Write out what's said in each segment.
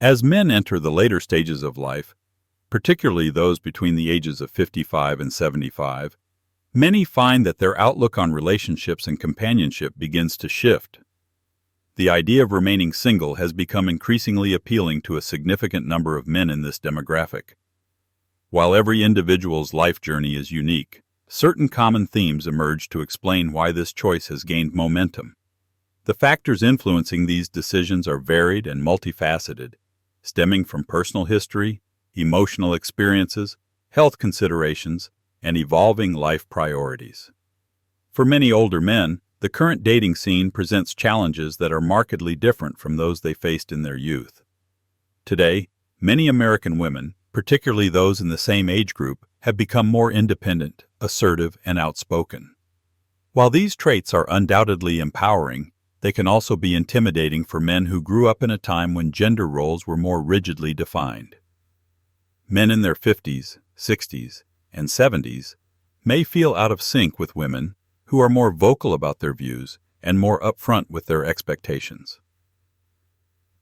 As men enter the later stages of life, particularly those between the ages of 55 and 75, many find that their outlook on relationships and companionship begins to shift. The idea of remaining single has become increasingly appealing to a significant number of men in this demographic. While every individual's life journey is unique, certain common themes emerge to explain why this choice has gained momentum. The factors influencing these decisions are varied and multifaceted, stemming from personal history, emotional experiences, health considerations, and evolving life priorities. For many older men, the current dating scene presents challenges that are markedly different from those they faced in their youth. Today, many American women, particularly those in the same age group, have become more independent, assertive, and outspoken. While these traits are undoubtedly empowering, they can also be intimidating for men who grew up in a time when gender roles were more rigidly defined. Men in their 50s, 60s, and 70s may feel out of sync with women who are more vocal about their views and more upfront with their expectations.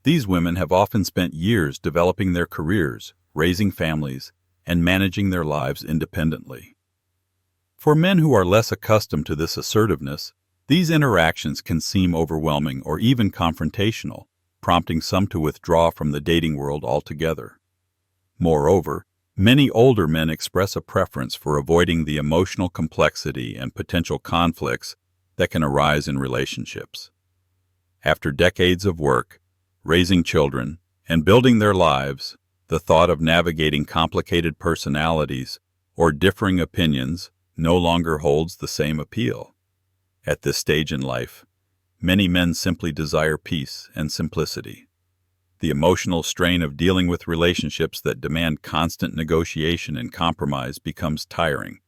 These women have often spent years developing their careers, raising families, and managing their lives independently. For men who are less accustomed to this assertiveness, these interactions can seem overwhelming or even confrontational, prompting some to withdraw from the dating world altogether. Moreover, many older men express a preference for avoiding the emotional complexity and potential conflicts that can arise in relationships. After decades of work, raising children, and building their lives, the thought of navigating complicated personalities or differing opinions no longer holds the same appeal. At this stage in life, many men simply desire peace and simplicity. The emotional strain of dealing with relationships that demand constant negotiation and compromise becomes tiring,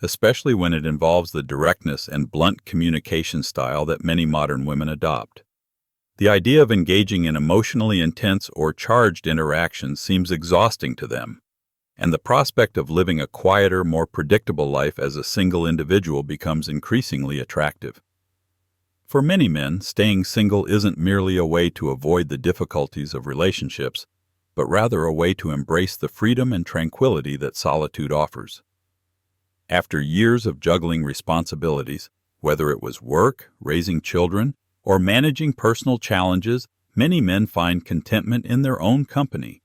especially when it involves the directness and blunt communication style that many modern women adopt. The idea of engaging in emotionally intense or charged interactions seems exhausting to them, and the prospect of living a quieter, more predictable life as a single individual becomes increasingly attractive. For many men, staying single isn't merely a way to avoid the difficulties of relationships, but rather a way to embrace the freedom and tranquility that solitude offers. After years of juggling responsibilities, whether it was work, raising children, or managing personal challenges, many men find contentment in their own company.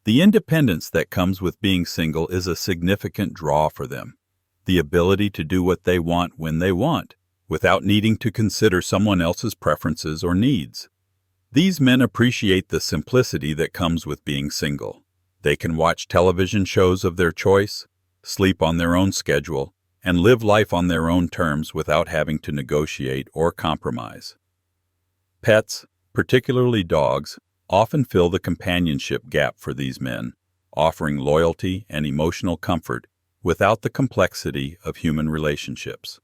The independence that comes with being single is a significant draw for them. The ability to do what they want when they want, without needing to consider someone else's preferences or needs. These men appreciate the simplicity that comes with being single. They can watch television shows of their choice, sleep on their own schedule, and live life on their own terms without having to negotiate or compromise. Pets, particularly dogs, often fill the companionship gap for these men, offering loyalty and emotional comfort without the complexity of human relationships.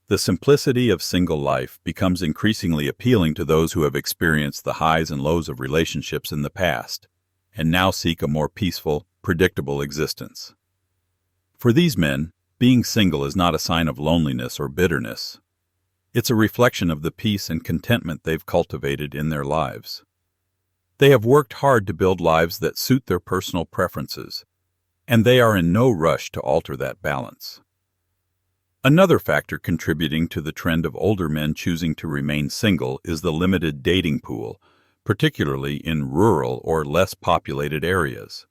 The simplicity of single life becomes increasingly appealing to those who have experienced the highs and lows of relationships in the past, and now seek a more peaceful, predictable existence. For these men, being single is not a sign of loneliness or bitterness. It's a reflection of the peace and contentment they've cultivated in their lives. They have worked hard to build lives that suit their personal preferences, and they are in no rush to alter that balance. Another factor contributing to the trend of older men choosing to remain single is the limited dating pool, particularly in rural or less populated areas.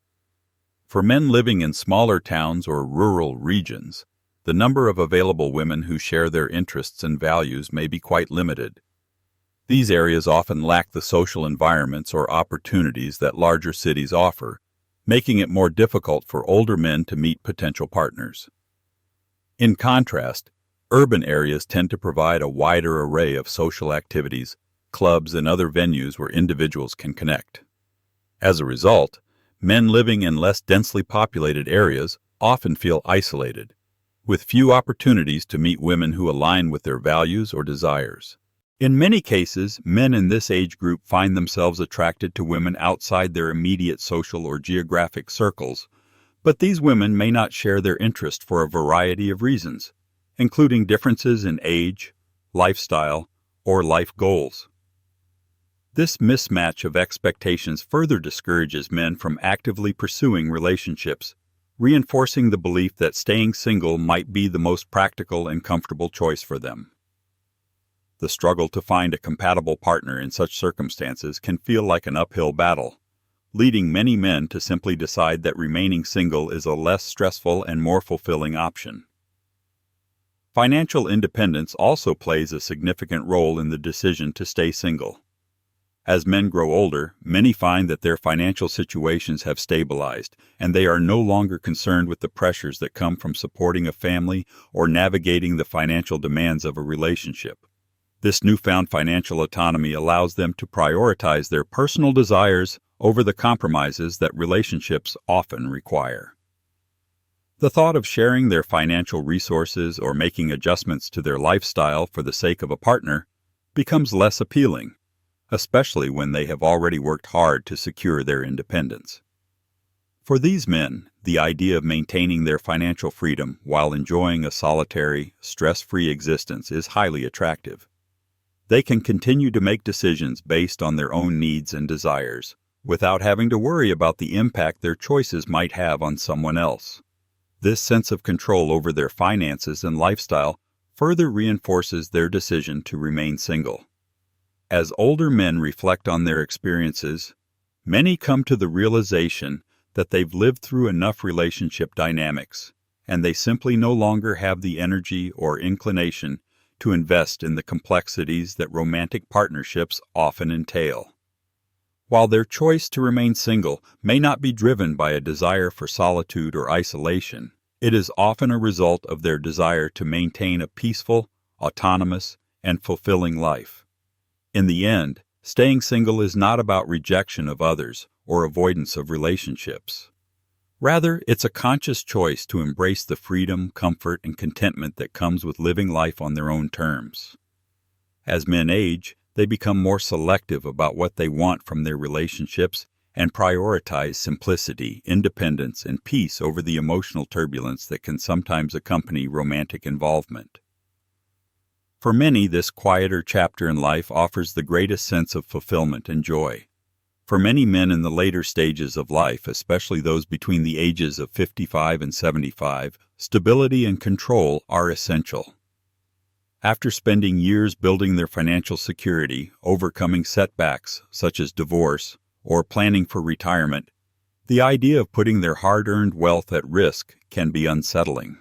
For men living in smaller towns or rural regions, the number of available women who share their interests and values may be quite limited. These areas often lack the social environments or opportunities that larger cities offer, making it more difficult for older men to meet potential partners. In contrast, urban areas tend to provide a wider array of social activities, clubs, and other venues where individuals can connect. As a result, men living in less densely populated areas often feel isolated, with few opportunities to meet women who align with their values or desires. In many cases, men in this age group find themselves attracted to women outside their immediate social or geographic circles, but these women may not share their interest for a variety of reasons, including differences in age, lifestyle, or life goals. This mismatch of expectations further discourages men from actively pursuing relationships, reinforcing the belief that staying single might be the most practical and comfortable choice for them. The struggle to find a compatible partner in such circumstances can feel like an uphill battle, leading many men to simply decide that remaining single is a less stressful and more fulfilling option. Financial independence also plays a significant role in the decision to stay single. As men grow older, many find that their financial situations have stabilized, and they are no longer concerned with the pressures that come from supporting a family or navigating the financial demands of a relationship. This newfound financial autonomy allows them to prioritize their personal desires over the compromises that relationships often require. The thought of sharing their financial resources or making adjustments to their lifestyle for the sake of a partner becomes less appealing, especially when they have already worked hard to secure their independence. For these men, the idea of maintaining their financial freedom while enjoying a solitary, stress-free existence is highly attractive. They can continue to make decisions based on their own needs and desires, without having to worry about the impact their choices might have on someone else. This sense of control over their finances and lifestyle further reinforces their decision to remain single. As older men reflect on their experiences, many come to the realization that they've lived through enough relationship dynamics, and they simply no longer have the energy or inclination to invest in the complexities that romantic partnerships often entail. While their choice to remain single may not be driven by a desire for solitude or isolation, it is often a result of their desire to maintain a peaceful, autonomous, and fulfilling life. In the end, staying single is not about rejection of others or avoidance of relationships. Rather, it's a conscious choice to embrace the freedom, comfort, and contentment that comes with living life on their own terms. As men age, they become more selective about what they want from their relationships and prioritize simplicity, independence, and peace over the emotional turbulence that can sometimes accompany romantic involvement. For many, this quieter chapter in life offers the greatest sense of fulfillment and joy. For many men in the later stages of life, especially those between the ages of 55 and 75, stability and control are essential. After spending years building their financial security, overcoming setbacks such as divorce, or planning for retirement, the idea of putting their hard-earned wealth at risk can be unsettling.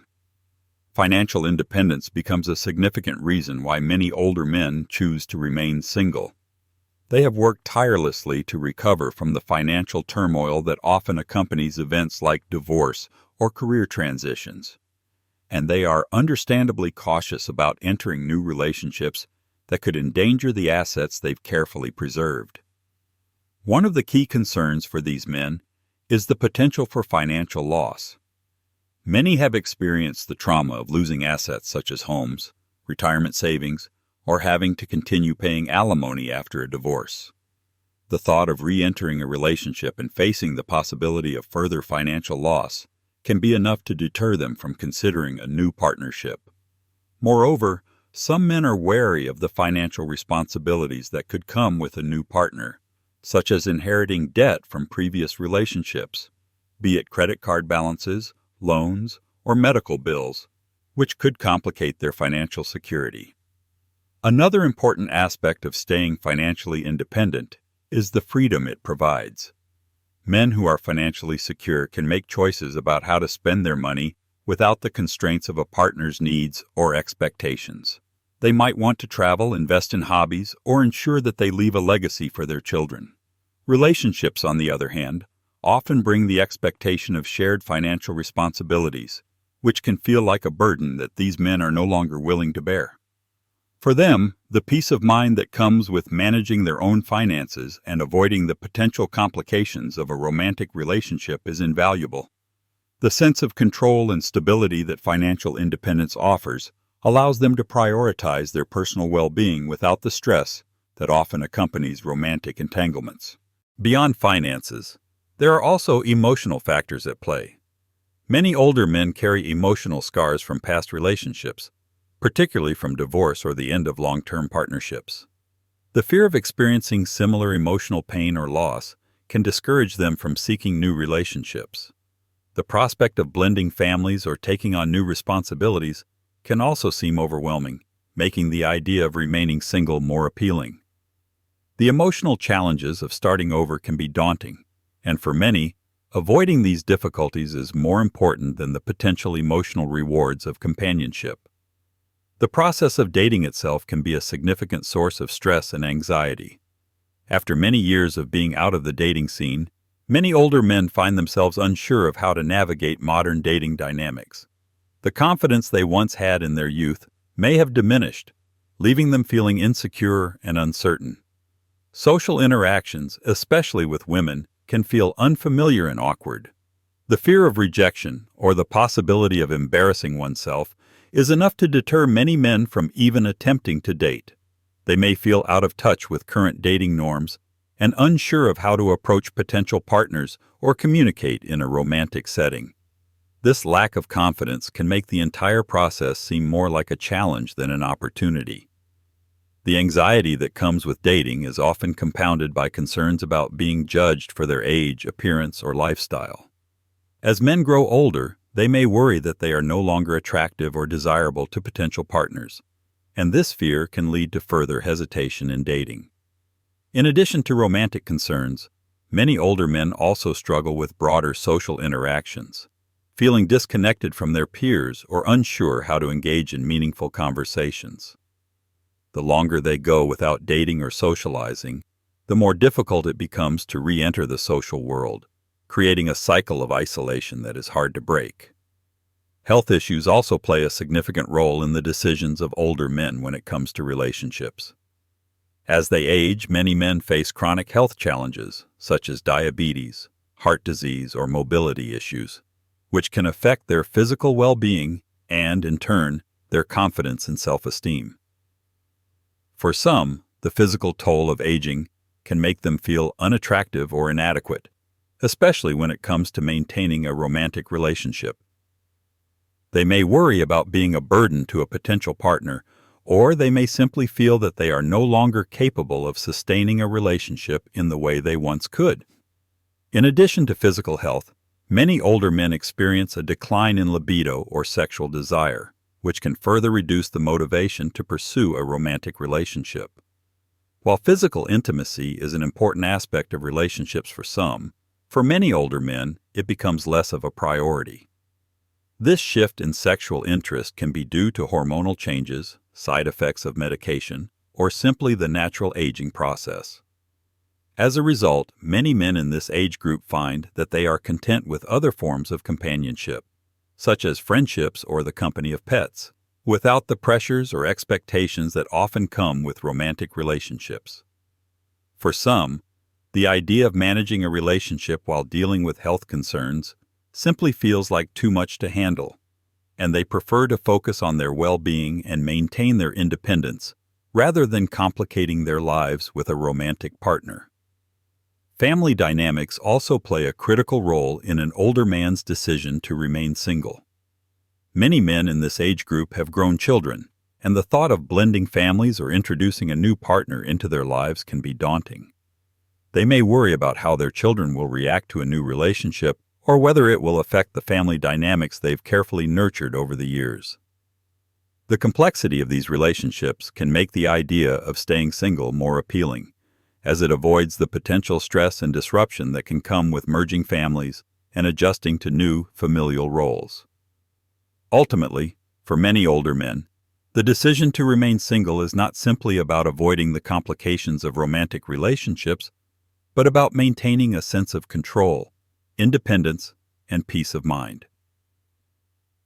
Financial independence becomes a significant reason why many older men choose to remain single. They have worked tirelessly to recover from the financial turmoil that often accompanies events like divorce or career transitions, and they are understandably cautious about entering new relationships that could endanger the assets they've carefully preserved. One of the key concerns for these men is the potential for financial loss. Many have experienced the trauma of losing assets such as homes, retirement savings, or having to continue paying alimony after a divorce. The thought of re-entering a relationship and facing the possibility of further financial loss can be enough to deter them from considering a new partnership. Moreover, some men are wary of the financial responsibilities that could come with a new partner, such as inheriting debt from previous relationships, be it credit card balances, loans, or medical bills, which could complicate their financial security. Another important aspect of staying financially independent is the freedom it provides. Men who are financially secure can make choices about how to spend their money without the constraints of a partner's needs or expectations. They might want to travel, invest in hobbies, or ensure that they leave a legacy for their children. Relationships, on the other hand, often bring the expectation of shared financial responsibilities, which can feel like a burden that these men are no longer willing to bear. For them, the peace of mind that comes with managing their own finances and avoiding the potential complications of a romantic relationship is invaluable. The sense of control and stability that financial independence offers allows them to prioritize their personal well-being without the stress that often accompanies romantic entanglements. Beyond finances, there are also emotional factors at play. Many older men carry emotional scars from past relationships, particularly from divorce or the end of long-term partnerships. The fear of experiencing similar emotional pain or loss can discourage them from seeking new relationships. The prospect of blending families or taking on new responsibilities can also seem overwhelming, making the idea of remaining single more appealing. The emotional challenges of starting over can be daunting, and for many, avoiding these difficulties is more important than the potential emotional rewards of companionship. The process of dating itself can be a significant source of stress and anxiety. After many years of being out of the dating scene, many older men find themselves unsure of how to navigate modern dating dynamics. The confidence they once had in their youth may have diminished, leaving them feeling insecure and uncertain. Social interactions, especially with women, can feel unfamiliar and awkward. The fear of rejection, or the possibility of embarrassing oneself, is enough to deter many men from even attempting to date. They may feel out of touch with current dating norms and unsure of how to approach potential partners or communicate in a romantic setting. This lack of confidence can make the entire process seem more like a challenge than an opportunity. The anxiety that comes with dating is often compounded by concerns about being judged for their age, appearance, or lifestyle. As men grow older, they may worry that they are no longer attractive or desirable to potential partners, and this fear can lead to further hesitation in dating. In addition to romantic concerns, many older men also struggle with broader social interactions, feeling disconnected from their peers or unsure how to engage in meaningful conversations. The longer they go without dating or socializing, the more difficult it becomes to re-enter the social world, creating a cycle of isolation that is hard to break. Health issues also play a significant role in the decisions of older men when it comes to relationships. As they age, many men face chronic health challenges, such as diabetes, heart disease, or mobility issues, which can affect their physical well-being and, in turn, their confidence and self-esteem. For some, the physical toll of aging can make them feel unattractive or inadequate, especially when it comes to maintaining a romantic relationship. They may worry about being a burden to a potential partner, or they may simply feel that they are no longer capable of sustaining a relationship in the way they once could. In addition to physical health, many older men experience a decline in libido or sexual desire, which can further reduce the motivation to pursue a romantic relationship. While physical intimacy is an important aspect of relationships for some, for many older men, it becomes less of a priority. This shift in sexual interest can be due to hormonal changes, side effects of medication, or simply the natural aging process. As a result, many men in this age group find that they are content with other forms of companionship, such as friendships or the company of pets, without the pressures or expectations that often come with romantic relationships. For some, the idea of managing a relationship while dealing with health concerns simply feels like too much to handle, and they prefer to focus on their well-being and maintain their independence rather than complicating their lives with a romantic partner. Family dynamics also play a critical role in an older man's decision to remain single. Many men in this age group have grown children, and the thought of blending families or introducing a new partner into their lives can be daunting. They may worry about how their children will react to a new relationship or whether it will affect the family dynamics they've carefully nurtured over the years. The complexity of these relationships can make the idea of staying single more appealing, as it avoids the potential stress and disruption that can come with merging families and adjusting to new familial roles. Ultimately, for many older men, the decision to remain single is not simply about avoiding the complications of romantic relationships, but about maintaining a sense of control, independence, and peace of mind.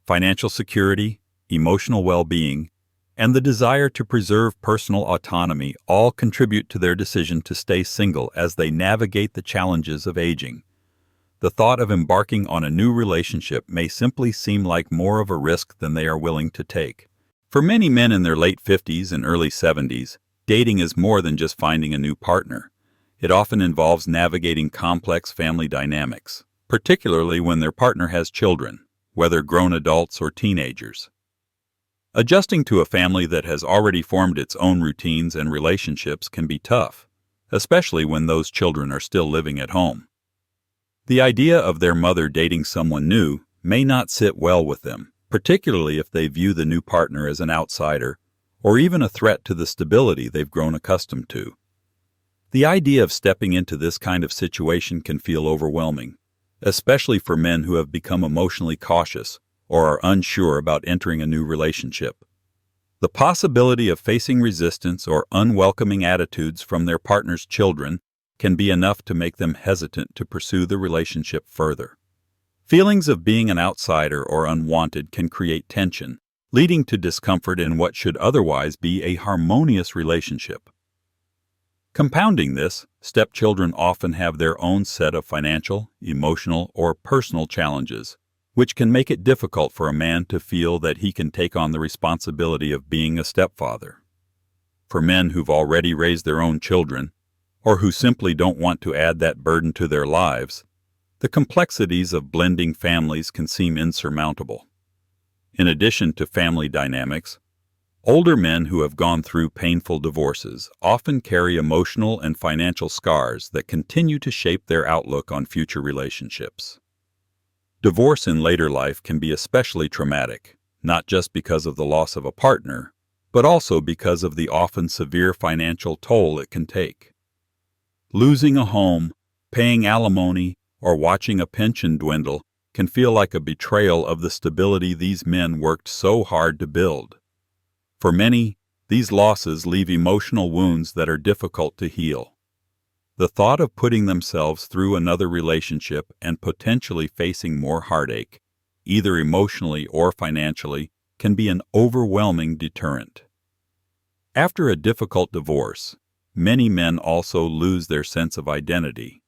Financial security, emotional well-being, and the desire to preserve personal autonomy all contribute to their decision to stay single as they navigate the challenges of aging. The thought of embarking on a new relationship may simply seem like more of a risk than they are willing to take. For many men in their late 50s and early 70s, dating is more than just finding a new partner. It often involves navigating complex family dynamics, particularly when their partner has children, whether grown adults or teenagers. Adjusting to a family that has already formed its own routines and relationships can be tough, especially when those children are still living at home. The idea of their mother dating someone new may not sit well with them, particularly if they view the new partner as an outsider or even a threat to the stability they've grown accustomed to. The idea of stepping into this kind of situation can feel overwhelming, especially for men who have become emotionally cautious or are unsure about entering a new relationship. The possibility of facing resistance or unwelcoming attitudes from their partner's children can be enough to make them hesitant to pursue the relationship further. Feelings of being an outsider or unwanted can create tension, leading to discomfort in what should otherwise be a harmonious relationship. Compounding this, stepchildren often have their own set of financial, emotional, or personal challenges, which can make it difficult for a man to feel that he can take on the responsibility of being a stepfather. For men who've already raised their own children, or who simply don't want to add that burden to their lives, the complexities of blending families can seem insurmountable. In addition to family dynamics, older men who have gone through painful divorces often carry emotional and financial scars that continue to shape their outlook on future relationships. Divorce in later life can be especially traumatic, not just because of the loss of a partner, but also because of the often severe financial toll it can take. Losing a home, paying alimony, or watching a pension dwindle can feel like a betrayal of the stability these men worked so hard to build. For many, these losses leave emotional wounds that are difficult to heal. The thought of putting themselves through another relationship and potentially facing more heartache, either emotionally or financially, can be an overwhelming deterrent. After a difficult divorce, many men also lose their sense of identity.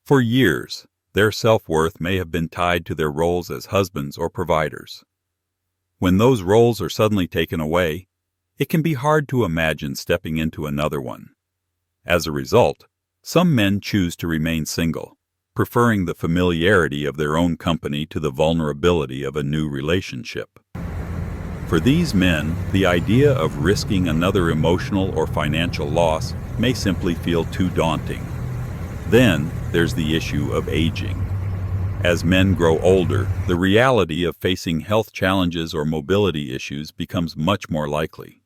For years, their self-worth may have been tied to their roles as husbands or providers. When those roles are suddenly taken away, it can be hard to imagine stepping into another one. As a result, some men choose to remain single, preferring the familiarity of their own company to the vulnerability of a new relationship. For these men, the idea of risking another emotional or financial loss may simply feel too daunting. Then, there's the issue of aging. As men grow older, the reality of facing health challenges or mobility issues becomes much more likely.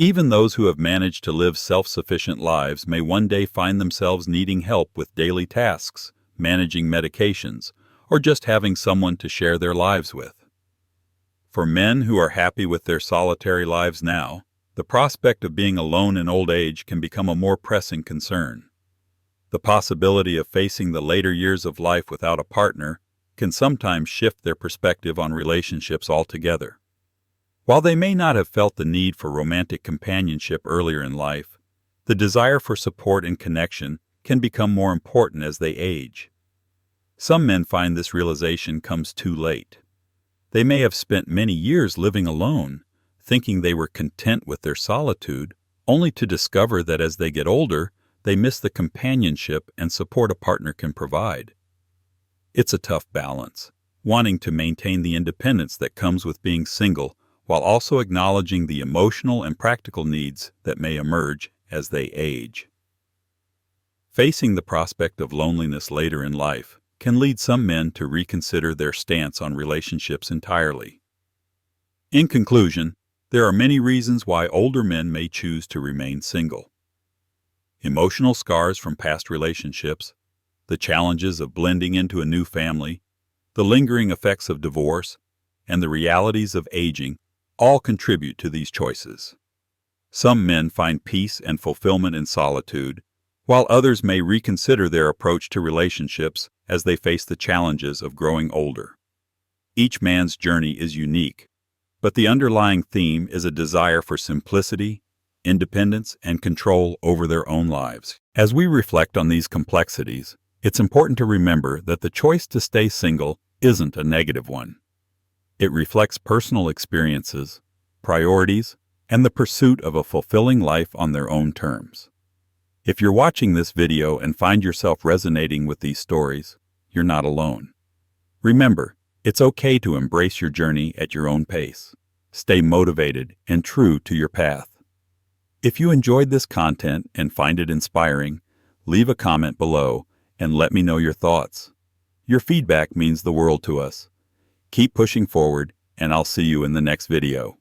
Even those who have managed to live self-sufficient lives may one day find themselves needing help with daily tasks, managing medications, or just having someone to share their lives with. For men who are happy with their solitary lives now, the prospect of being alone in old age can become a more pressing concern. The possibility of facing the later years of life without a partner can sometimes shift their perspective on relationships altogether. While they may not have felt the need for romantic companionship earlier in life, the desire for support and connection can become more important as they age. Some men find this realization comes too late. They may have spent many years living alone, thinking they were content with their solitude, only to discover that as they get older, they miss the companionship and support a partner can provide. It's a tough balance, wanting to maintain the independence that comes with being single while also acknowledging the emotional and practical needs that may emerge as they age. Facing the prospect of loneliness later in life can lead some men to reconsider their stance on relationships entirely. In conclusion, there are many reasons why older men may choose to remain single. Emotional scars from past relationships, the challenges of blending into a new family, the lingering effects of divorce, and the realities of aging all contribute to these choices. Some men find peace and fulfillment in solitude, while others may reconsider their approach to relationships as they face the challenges of growing older. Each man's journey is unique, but the underlying theme is a desire for simplicity, independence, and control over their own lives. As we reflect on these complexities, it's important to remember that the choice to stay single isn't a negative one. It reflects personal experiences, priorities, and the pursuit of a fulfilling life on their own terms. If you're watching this video and find yourself resonating with these stories, you're not alone. Remember, it's okay to embrace your journey at your own pace. Stay motivated and true to your path. If you enjoyed this content and find it inspiring, leave a comment below and let me know your thoughts. Your feedback means the world to us. Keep pushing forward, and I'll see you in the next video.